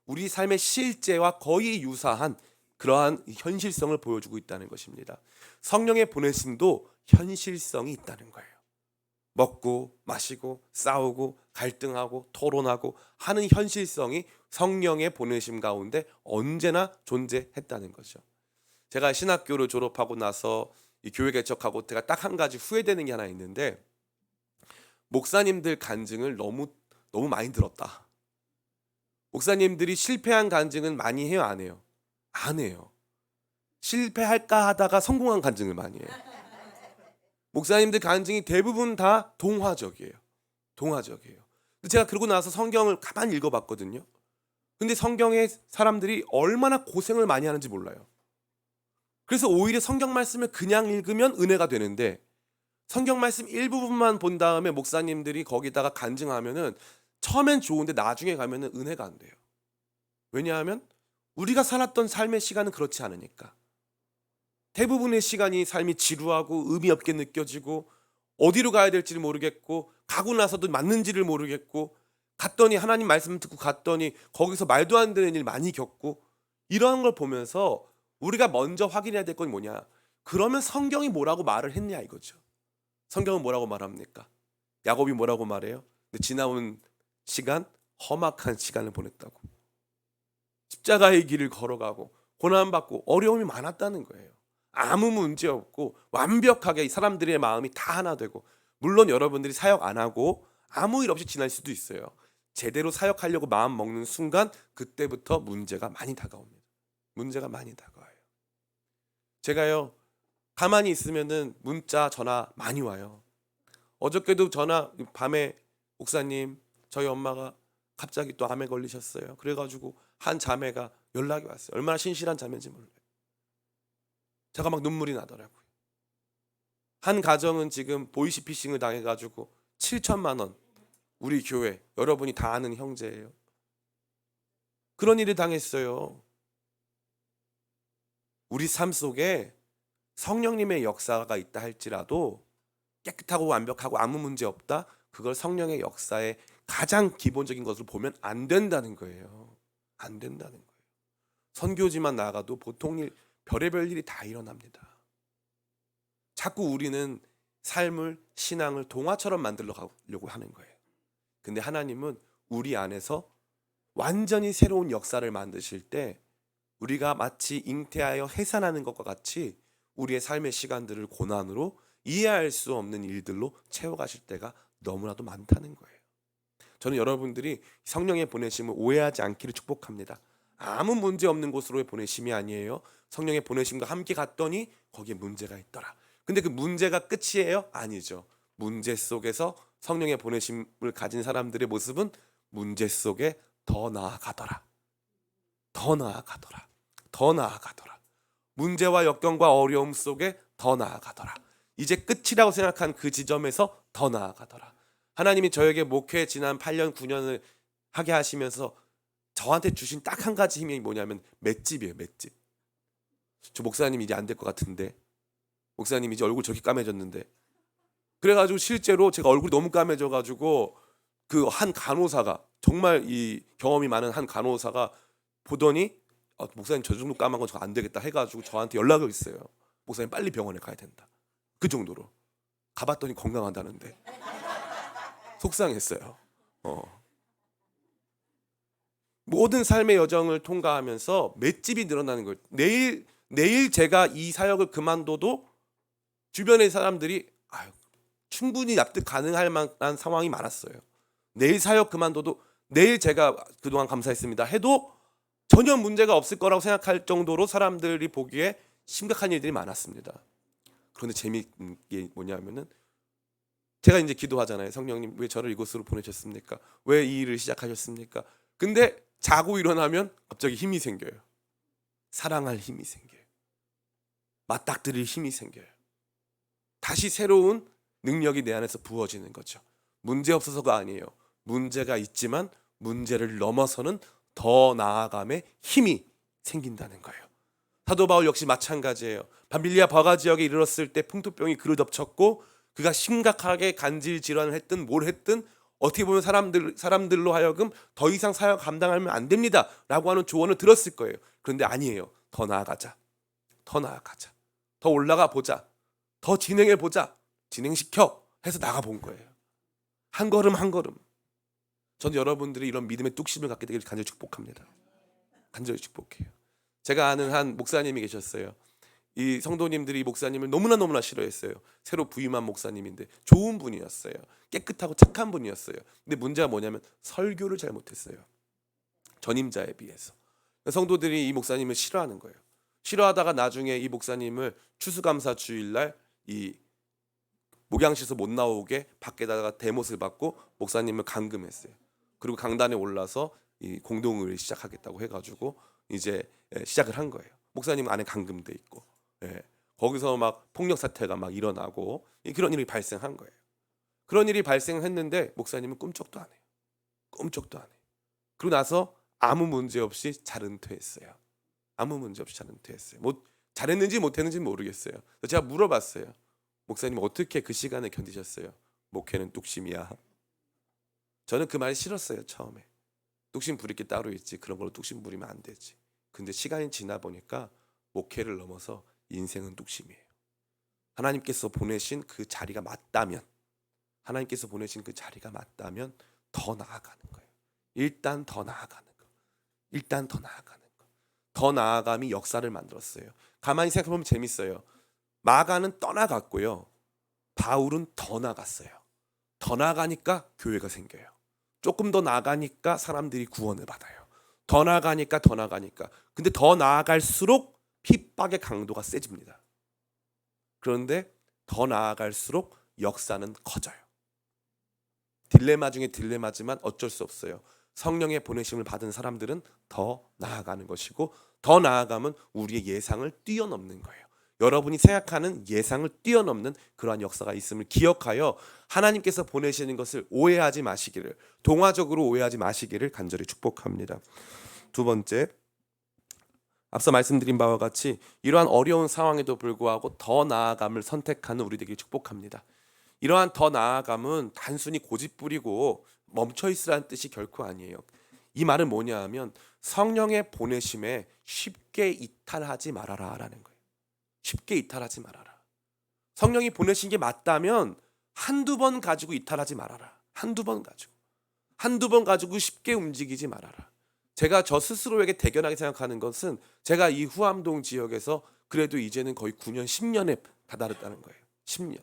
[SPEAKER 1] 우리 삶의 실제와 거의 유사한 그러한 현실성을 보여주고 있다는 것입니다. 성령의 보내심도 현실성이 있다는 거예요. 먹고 마시고 싸우고 갈등하고 토론하고 하는 현실성이 성령의 보내심 가운데 언제나 존재했다는 거죠. 제가 신학교를 졸업하고 나서 이 교회 개척하고 제가 딱 한 가지 후회되는 게 하나 있는데, 목사님들 간증을 너무 많이 들었다. 목사님들이 실패한 간증은 많이 해요, 안 해요? 안 해요. 실패할까 하다가 성공한 간증을 많이 해요. 목사님들 간증이 대부분 다 동화적이에요. 동화적이에요. 제가 그러고 나서 성경을 가만히 읽어봤거든요. 근데 성경에 사람들이 얼마나 고생을 많이 하는지 몰라요. 그래서 오히려 성경 말씀을 그냥 읽으면 은혜가 되는데, 성경 말씀 일부분만 본 다음에 목사님들이 거기다가 간증하면은 처음엔 좋은데 나중에 가면은 은혜가 안 돼요. 왜냐하면 우리가 살았던 삶의 시간은 그렇지 않으니까. 대부분의 시간이 삶이 지루하고 의미 없게 느껴지고 어디로 가야 될지를 모르겠고 가고 나서도 맞는지를 모르겠고, 갔더니 하나님 말씀 듣고 갔더니 거기서 말도 안 되는 일 많이 겪고, 이런 걸 보면서 우리가 먼저 확인해야 될 건 뭐냐? 그러면 성경이 뭐라고 말을 했냐 이거죠. 성경은 뭐라고 말합니까? 야곱이 뭐라고 말해요? 지나온 시간 험악한 시간을 보냈다고. 십자가의 길을 걸어가고 고난받고 어려움이 많았다는 거예요. 아무 문제 없고 완벽하게 사람들의 마음이 다 하나 되고, 물론 여러분들이 사역 안 하고 아무 일 없이 지날 수도 있어요. 제대로 사역하려고 마음 먹는 순간 그때부터 문제가 많이 다가옵니다. 문제가 많이 다가와요. 제가요 가만히 있으면은 문자 전화 많이 와요. 어저께도 전화, 밤에 목사님 저희 엄마가 갑자기 또 암에 걸리셨어요. 그래가지고 한 자매가 연락이 왔어요. 얼마나 신실한 자매인지 몰라요. 제가 막 눈물이 나더라고요. 한 가정은 지금 보이스피싱을 당해가지고 7천만 원, 우리 교회 여러분이 다 아는 형제예요. 그런 일을 당했어요. 우리 삶 속에 성령님의 역사가 있다 할지라도 깨끗하고 완벽하고 아무 문제 없다, 그걸 성령의 역사의 가장 기본적인 것으로 보면 안 된다는 거예요. 안 된다는 거예요. 선교지만 나가도 보통 일, 별의별 일이 다 일어납니다. 자꾸 우리는 삶을, 신앙을 동화처럼 만들려고 하는 거예요. 근데 하나님은 우리 안에서 완전히 새로운 역사를 만드실 때 우리가 마치 잉태하여 해산하는 것과 같이 우리의 삶의 시간들을 고난으로 이해할 수 없는 일들로 채워가실 때가 너무나도 많다는 거예요. 저는 여러분들이 성령의 보내심을 오해하지 않기를 축복합니다. 아무 문제 없는 곳으로의 보내심이 아니에요. 성령의 보내심과 함께 갔더니 거기에 문제가 있더라. 근데 그 문제가 끝이에요? 아니죠. 문제 속에서 성령의 보내심을 가진 사람들의 모습은 문제 속에 더 나아가더라. 더 나아가더라. 더 나아가더라. 문제와 역경과 어려움 속에 더 나아가더라. 이제 끝이라고 생각한 그 지점에서 더 나아가더라. 하나님이 저에게 목회 지난 8년 9년을 하게 하시면서 저한테 주신 딱 한 가지 힘이 뭐냐면 맷집이에요. 맷집. 저 목사님 이제 안 될 것 같은데, 목사님 이제 얼굴 저렇게 까매졌는데, 그래가지고 실제로 제가 얼굴이 너무 까매져가지고 그 한 간호사가, 정말 이 경험이 많은 한 간호사가 보더니 목사님 저 정도 까만 건 저 안 되겠다 해가지고 저한테 연락을 했어요. 목사님 빨리 병원에 가야 된다. 그 정도로 가봤더니 건강하다는데 속상했어요. 모든 삶의 여정을 통과하면서 맷집이 늘어나는 거예요. 내일 제가 이 사역을 그만둬도 주변의 사람들이 충분히 납득 가능할 만한 상황이 많았어요. 내일 사역 그만둬도, 내일 제가 그동안 감사했습니다 해도 전혀 문제가 없을 거라고 생각할 정도로 사람들이 보기에 심각한 일들이 많았습니다. 그런데 재미있는 게 뭐냐면은 제가 이제 기도하잖아요. 성령님 왜 저를 이곳으로 보내셨습니까? 왜 이 일을 시작하셨습니까? 근데 자고 일어나면 갑자기 힘이 생겨요. 사랑할 힘이 생겨요. 맞닥뜨릴 힘이 생겨요. 다시 새로운 능력이 내 안에서 부어지는 거죠. 문제 없어서가 아니에요. 문제가 있지만 문제를 넘어서는 더 나아감의 힘이 생긴다는 거예요. 사도 바울 역시 마찬가지예요. 밤빌리아 버가 지역에 이르렀을 때 풍토병이 그를 덮쳤고 그가 심각하게 간질 질환을 했든 뭘 했든 어떻게 보면 사람들로 하여금 더 이상 사역 감당하면 안 됩니다 라고 하는 조언을 들었을 거예요. 그런데 아니에요. 더 나아가자. 더 나아가자. 더 올라가 보자. 더 진행해 보자. 진행시켜 해서 나가본 거예요. 한 걸음 한 걸음. 전 여러분들이 이런 믿음의 뚝심을 갖게 되기를 간절히 축복합니다. 간절히 축복해요. 제가 아는 한 목사님이 계셨어요. 이 성도님들이 이 목사님을 너무나 싫어했어요. 새로 부임한 목사님인데 좋은 분이었어요. 깨끗하고 착한 분이었어요. 근데 문제가 뭐냐면 설교를 잘못했어요. 전임자에 비해서. 성도들이 이 목사님을 싫어하는 거예요. 싫어하다가 나중에 이 목사님을 추수감사 주일날 이 목양실에서 못 나오게 밖에다가 대못을 받고 목사님을 감금했어요. 그리고 강단에 올라서 이 공동을 시작하겠다고 해가지고 이제 시작을 한 거예요. 목사님 안에 감금돼 있고, 거기서 막 폭력 사태가 막 일어나고 그런 일이 발생한 거예요. 그런 일이 발생했는데 목사님은 꿈쩍도 안 해요. 꿈쩍도 안 해요. 그리고 나서 아무 문제 없이 잘 은퇴했어요. 아무 문제 없이 잘 은퇴했어요. 뭐 잘했는지 못했는지 모르겠어요. 제가 물어봤어요. 목사님 어떻게 그 시간을 견디셨어요? 목회는 뚝심이야. 저는 그 말이 싫었어요. 처음에. 뚝심 부릴 게 따로 있지. 그런 걸로 뚝심 부리면 안 되지. 근데 시간이 지나 보니까 목회를 넘어서 인생은 뚝심이에요. 하나님께서 보내신 그 자리가 맞다면, 하나님께서 보내신 그 자리가 맞다면 더 나아가는 거예요. 일단 더 나아가는 거. 일단 더 나아가는 거. 더 나아감이 역사를 만들었어요. 가만히 생각해보면 재밌어요. 마가는 떠나갔고요. 바울은 더 나갔어요. 더 나가니까 교회가 생겨요. 조금 더 나가니까 사람들이 구원을 받아요. 더 나가니까 더 나가니까. 근데 더 나아갈수록 핍박의 강도가 세집니다. 그런데 더 나아갈수록 역사는 커져요. 딜레마 중에 딜레마지만 어쩔 수 없어요. 성령의 보내심을 받은 사람들은 더 나아가는 것이고 더 나아가면 우리의 예상을 뛰어넘는 거예요. 여러분이 생각하는 예상을 뛰어넘는 그러한 역사가 있음을 기억하여 하나님께서 보내시는 것을 오해하지 마시기를, 동화적으로 오해하지 마시기를 간절히 축복합니다. 두 번째, 앞서 말씀드린 바와 같이 이러한 어려운 상황에도 불구하고 더 나아감을 선택하는 우리 되길 축복합니다. 이러한 더 나아감은 단순히 고집부리고 멈춰있으라는 뜻이 결코 아니에요. 이 말은 뭐냐 하면 성령의 보내심에 쉽게 이탈하지 말아라 라는 거예요. 쉽게 이탈하지 말아라. 성령이 보내신 게 맞다면 한두 번 가지고 이탈하지 말아라. 한두 번 가지고. 한두 번 가지고 쉽게 움직이지 말아라. 제가 저 스스로에게 대견하게 생각하는 것은 제가 이 후암동 지역에서 그래도 이제는 거의 9년, 10년에 다다랐다는 거예요. 10년.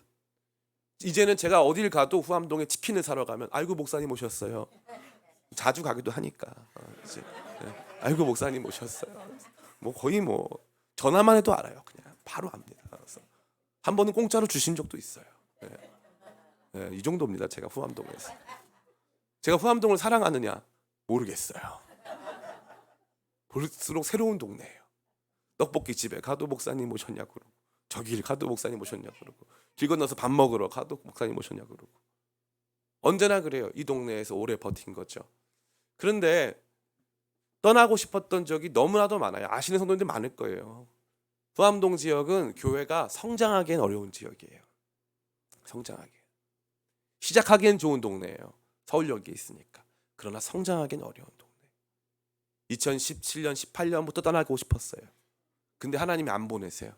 [SPEAKER 1] 이제는 제가 어딜 가도 후암동에 치킨을 사러 가면 아이고 목사님 오셨어요. 자주 가기도 하니까. 이제, 아이고 목사님 오셨어요. 뭐 거의 뭐 전화만 해도 알아요. 그냥 바로 압니다. 그래서 한 번은 공짜로 주신 적도 있어요. 이 정도입니다. 제가 후암동에서. 제가 후암동을 사랑하느냐 모르겠어요. 볼수록 새로운 동네예요. 떡볶이 집에 가도 목사님 오셨냐고 그러고, 저길 가도 목사님 오셨냐고 그러고, 길 건너서 밥 먹으러 가도 목사님 오셨냐고 그러고. 언제나 그래요. 이 동네에서 오래 버틴 거죠. 그런데 떠나고 싶었던 적이 너무나도 많아요. 아시는 성도님들 많을 거예요. 후암동 지역은 교회가 성장하기엔 어려운 지역이에요. 성장하기. 시작하기엔 좋은 동네예요. 서울역에 있으니까. 그러나 성장하기엔 어려운 동네. 2017년, 18년부터 떠나고 싶었어요. 근데 하나님이 안 보내세요.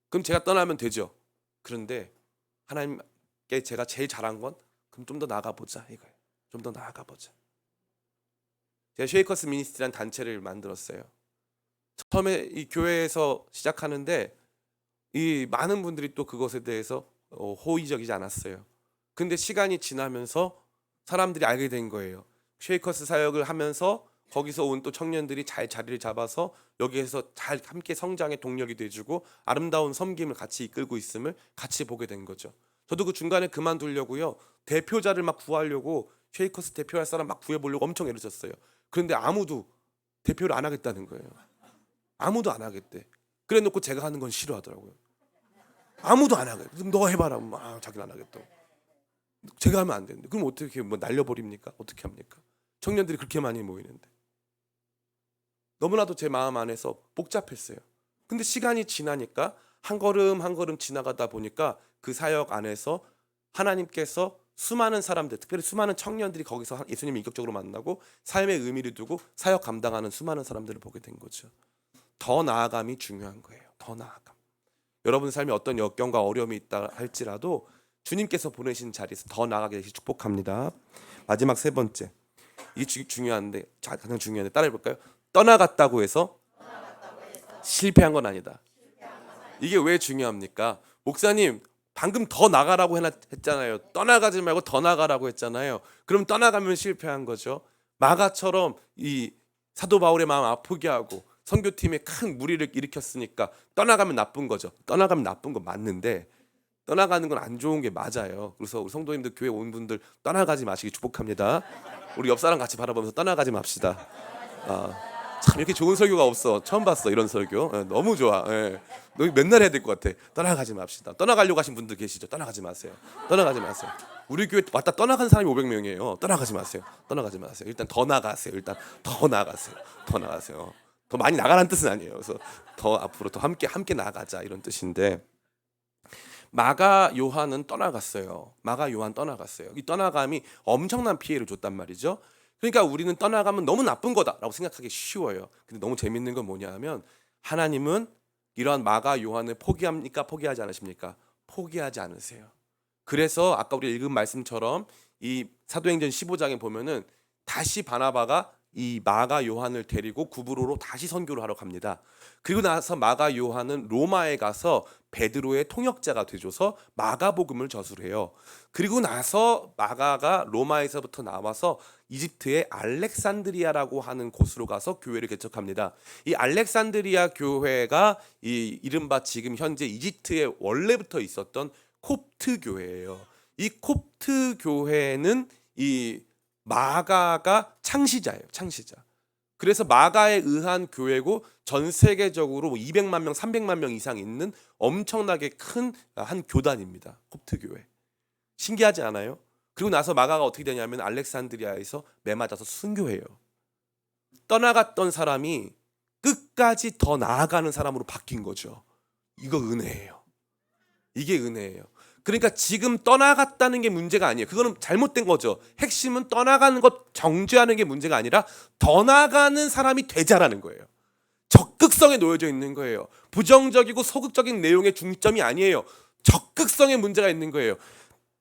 [SPEAKER 1] 그럼 제가 떠나면 되죠. 그런데 하나님께 제가 제일 잘한 건 그럼 좀 더 나가보자 이거예요. 좀 더 나가보자. 제가 쉐이커스 미니스트라는 단체를 만들었어요. 처음에 이 교회에서 시작하는데 이 많은 분들이 또 그것에 대해서 호의적이지 않았어요. 근데 시간이 지나면서 사람들이 알게 된 거예요. 쉐이커스 사역을 하면서 거기서 온 또 청년들이 잘 자리를 잡아서 여기에서 잘 함께 성장의 동력이 돼주고 아름다운 섬김을 같이 이끌고 있음을 같이 보게 된 거죠. 저도 그 중간에 그만두려고요. 대표자를 막 구하려고 쉐이커스 대표할 사람 막 구해보려고 엄청 애를 썼어요. 그런데 아무도 대표를 안 하겠다는 거예요. 아무도 안 하겠대. 그래 놓고 제가 하는 건 싫어하더라고요. 아무도 안 하겠대. 그럼 너 해봐라. 자기는 안 하겠다고. 제가 하면 안 되는데. 그럼 어떻게 뭐 날려버립니까? 어떻게 합니까? 청년들이 그렇게 많이 모이는데. 너무나도 제 마음 안에서 복잡했어요. 근데 시간이 지나니까 한 걸음 한 걸음 지나가다 보니까 그 사역 안에서 하나님께서 수많은 사람들, 특별히 수많은 청년들이 거기서 예수님을 인격적으로 만나고 삶의 의미를 두고 사역 감당하는 수많은 사람들을 보게 된 거죠. 더 나아감이 중요한 거예요. 더 나아감. 여러분 삶에 어떤 역경과 어려움이 있다 할지라도 주님께서 보내신 자리에서 더 나아가게 되시 축복합니다. 마지막 세 번째. 이게 중요한데 가장 중요한데 따라해 볼까요? 떠나갔다고 해서 실패한 건 아니다. 이게 왜 중요합니까? 목사님 방금 더 나가라고 했잖아요. 떠나가지 말고 더 나가라고 했잖아요. 그럼 떠나가면 실패한 거죠. 마가처럼 이 사도 바울의 마음 아프게 하고 선교팀에 큰 무리를 일으켰으니까 떠나가면 나쁜 거죠. 떠나가면 나쁜 건 맞는데 떠나가는 건 안 좋은 게 맞아요. 그래서 우리 성도님들 교회 온 분들 떠나가지 마시기 축복합니다. 우리 옆 사람 같이 바라보면서 떠나가지 맙시다. 참 이렇게 좋은 설교가 없어. 처음 봤어 이런 설교. 너무 좋아. 너 맨날 해야 될 것 같아. 떠나가지 맙시다. 떠나가려고 하신 분들 계시죠? 떠나가지 마세요. 떠나가지 마세요. 우리 교회 왔다 떠나간 사람이 500명이에요. 떠나가지 마세요. 떠나가지 마세요. 일단 더 나가세요. 일단 더 나가세요. 더 나가세요. 더 많이 나가라는 뜻은 아니에요. 그래서 더 앞으로 더 함께 나가자 이런 뜻인데 마가 요한은 떠나갔어요. 마가 요한 떠나갔어요. 이 떠나감이 엄청난 피해를 줬단 말이죠. 그러니까 우리는 떠나가면 너무 나쁜 거다라고 생각하기 쉬워요. 근데 너무 재밌는 건 뭐냐면 하나님은 이러한 마가 요한을 포기합니까? 포기하지 않으십니까? 포기하지 않으세요. 그래서 아까 우리 읽은 말씀처럼 이 사도행전 15장에 보면은 다시 바나바가 이 마가 요한을 데리고 구브로로 다시 선교를 하러 갑니다. 그리고 나서 마가 요한은 로마에 가서 베드로의 통역자가 되줘서 마가복음을 저술해요. 그리고 나서 마가가 로마에서부터 나와서 이집트의 알렉산드리아라고 하는 곳으로 가서 교회를 개척합니다. 이 알렉산드리아 교회가 이 이른바 지금 현재 이집트에 원래부터 있었던 콥트 교회예요. 이 콥트 교회는 이 마가가 창시자예요. 창시자. 그래서 마가에 의한 교회고 전 세계적으로 200만 명, 300만 명 이상 있는 엄청나게 큰 한 교단입니다. 콥트 교회. 신기하지 않아요? 그리고 나서 마가가 어떻게 되냐면 알렉산드리아에서 매맞아서 순교해요. 떠나갔던 사람이 끝까지 더 나아가는 사람으로 바뀐 거죠. 이거 은혜예요. 이게 은혜예요. 그러니까 지금 떠나갔다는 게 문제가 아니에요. 그거는 잘못된 거죠. 핵심은 떠나가는 것 정죄하는 게 문제가 아니라 더 나가는 사람이 되자라는 거예요. 적극성에 놓여져 있는 거예요. 부정적이고 소극적인 내용의 중점이 아니에요. 적극성에 문제가 있는 거예요.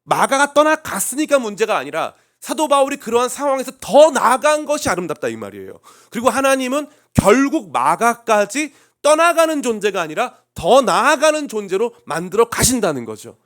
[SPEAKER 1] 마가가 떠나갔으니까 문제가 아니라 사도 바울이 그러한 상황에서 더 나아간 것이 아름답다 이 말이에요. 그리고 하나님은 결국 마가까지 떠나가는 존재가 아니라 더 나아가는 존재로 만들어 가신다는 거죠.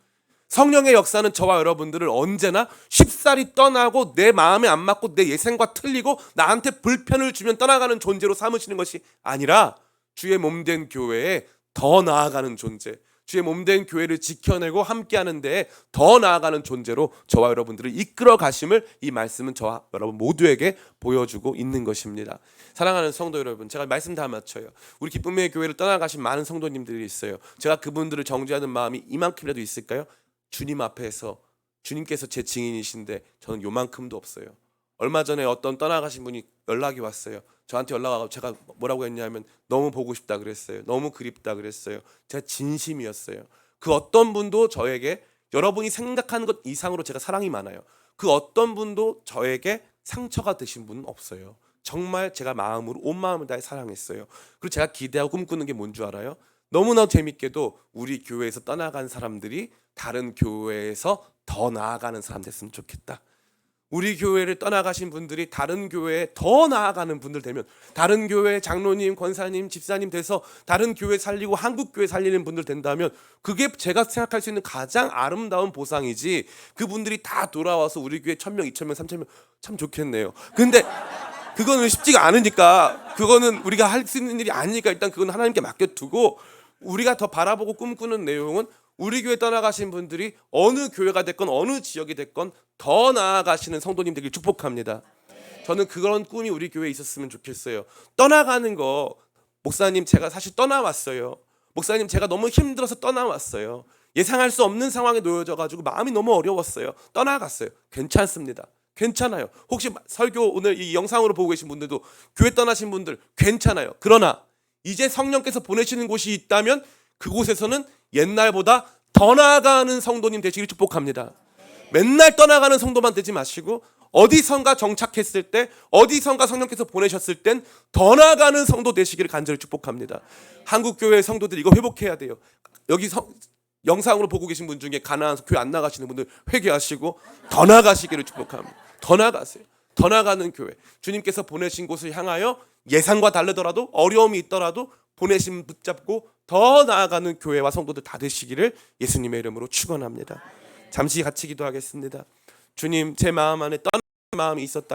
[SPEAKER 1] 성령의 역사는 저와 여러분들을 언제나 쉽사리 떠나고 내 마음에 안 맞고 내 예생과 틀리고 나한테 불편을 주면 떠나가는 존재로 삼으시는 것이 아니라 주의 몸된 교회에 더 나아가는 존재, 주의 몸된 교회를 지켜내고 함께하는 데에 더 나아가는 존재로 저와 여러분들을 이끌어 가심을 이 말씀은 저와 여러분 모두에게 보여주고 있는 것입니다. 사랑하는 성도 여러분, 제가 말씀 다 마쳐요. 우리 기쁨의 교회를 떠나가신 많은 성도님들이 있어요. 제가 그분들을 정죄하는 마음이 이만큼이라도 있을까요? 주님 앞에서 주님께서 제 증인이신데 저는 요만큼도 없어요. 얼마 전에 어떤 떠나가신 분이 연락이 왔어요. 저한테 연락 와서 제가 뭐라고 했냐면 너무 보고 싶다 그랬어요. 너무 그립다 그랬어요. 제가 진심이었어요. 그 어떤 분도 저에게 여러분이 생각하는 것 이상으로 제가 사랑이 많아요. 그 어떤 분도 저에게 상처가 되신 분은 없어요. 정말 제가 마음으로 온 마음을 다해 사랑했어요. 그리고 제가 기대하고 꿈꾸는 게 뭔 줄 알아요? 너무나 재밌게도 우리 교회에서 떠나간 사람들이 다른 교회에서 더 나아가는 사람 됐으면 좋겠다. 우리 교회를 떠나가신 분들이 다른 교회에 더 나아가는 분들 되면, 다른 교회 장로님, 권사님, 집사님 돼서 다른 교회 살리고 한국 교회 살리는 분들 된다면 그게 제가 생각할 수 있는 가장 아름다운 보상이지. 그분들이 다 돌아와서 우리 교회 1,000명, 2,000명, 3,000명 참 좋겠네요. 근데 그거는 쉽지가 않으니까, 그거는 우리가 할 수 있는 일이 아니니까 일단 그건 하나님께 맡겨두고, 우리가 더 바라보고 꿈꾸는 내용은 우리 교회 떠나가신 분들이 어느 교회가 됐건 어느 지역이 됐건 더 나아가시는 성도님 되길 축복합니다. 저는 그런 꿈이 우리 교회에 있었으면 좋겠어요. 떠나가는 거, 목사님 제가 사실 떠나왔어요. 목사님 제가 너무 힘들어서 떠나왔어요. 예상할 수 없는 상황에 놓여져가지고 마음이 너무 어려웠어요. 떠나갔어요. 괜찮습니다. 괜찮아요. 혹시 설교 오늘 이 영상으로 보고 계신 분들도 교회 떠나신 분들 괜찮아요. 그러나 이제 성령께서 보내시는 곳이 있다면 그곳에서는 옛날보다 더 나아가는 성도님 되시길 축복합니다. 맨날 떠나가는 성도만 되지 마시고 어디선가 정착했을 때, 어디선가 성령께서 보내셨을 땐 더 나아가는 성도 되시기를 간절히 축복합니다. 한국교회 성도들 이거 회복해야 돼요. 여기 영상으로 보고 계신 분 중에 가나안 교회 안 나가시는 분들 회개하시고 더 나아가시기를 축복합니다. 더 나아가세요. 더 나아가는 교회, 주님께서 보내신 곳을 향하여 예상과 다르더라도 어려움이 있더라도 보내심 붙잡고 더 나아가는 교회와 성도들 다 되시기를 예수님의 이름으로 축원합니다. 잠시 같이 기도하겠습니다. 주님, 제 마음 안에 떠나는 마음이 있었다.